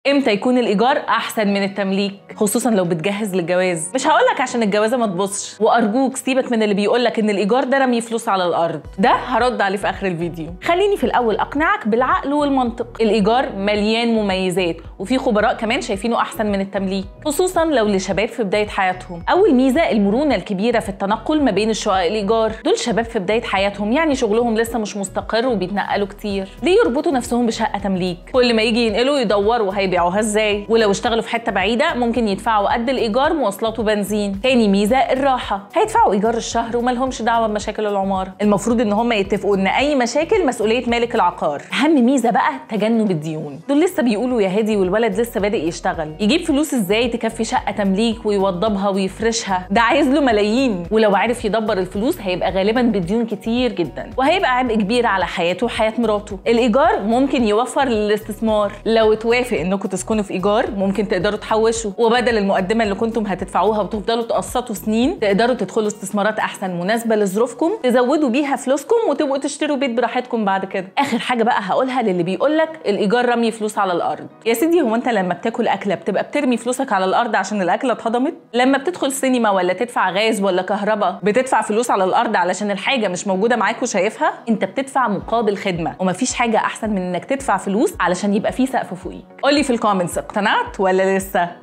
امتى يكون الايجار احسن من التمليك، خصوصا لو بتجهز للجواز؟ مش هقولك عشان الجوازه ما تبصش، وارجوك سيبك من اللي بيقولك ان الايجار ده رمي فلوس على الارض، ده هرد عليه في اخر الفيديو. خليني في الاول اقنعك بالعقل والمنطق. الايجار مليان مميزات، وفي خبراء كمان شايفينه احسن من التمليك، خصوصا لو لشباب في بدايه حياتهم. اول ميزه المرونه الكبيره في التنقل ما بين الشقق الايجار. دول شباب في بدايه حياتهم، يعني شغلهم لسه مش مستقر وبيتنقلوا كتير. ليه يربطوا نفسهم بشقه تمليك؟ كل ما يجي ينقلوا يدوروا هيبيعوها ازاي، ولو اشتغلوا في حته بعيده ممكن يدفعوا قد الايجار مواصلات وبنزين. تاني ميزه الراحه، هيدفعوا ايجار الشهر ومالهمش دعوه بمشاكل العماره. المفروض ان هم يتفقوا ان اي مشاكل مسؤوليه مالك العقار. اهم ميزه بقى تجنب الديون. دول لسه بيقولوا يا هادي والولد لسه بادئ يشتغل، يجيب فلوس ازاي تكفي شقه تمليك ويوضبها ويفرشها؟ ده عايز له ملايين، ولو عرف يدبر الفلوس هيبقى غالبا بديون كتير جدا، وهيبقى عبء كبير على حياته وحياه مراته. الايجار ممكن يوفر للاستثمار. لو توافق انكم تسكنوا في ايجار ممكن تقدروا تحوشوا، وبدل المقدمه اللي كنتم هتدفعوها وتفضلوا تقسطوا سنين تقدروا تدخلوا استثمارات احسن مناسبه لظروفكم، تزودوا بيها فلوسكم وتبقوا تشتروا بيت براحتكم بعد كده. اخر حاجه بقى هقولها للي بيقولك الايجار رمي فلوس على الارض. يا سيدي، هو انت لما بتاكل اكله بتبقى بترمي فلوسك على الارض عشان الاكله اتهضمت؟ لما بتدخل سينما ولا تدفع غاز ولا كهرباء بتدفع فلوس على الارض علشان الحاجه مش موجوده معاك وشايفها؟ انت بتدفع مقابل خدمه، ومفيش حاجه احسن من انك تدفع فلوس علشان يبقى في سقف فوقيك. قولي في الكومنتس، اقتنعت ولا لسه؟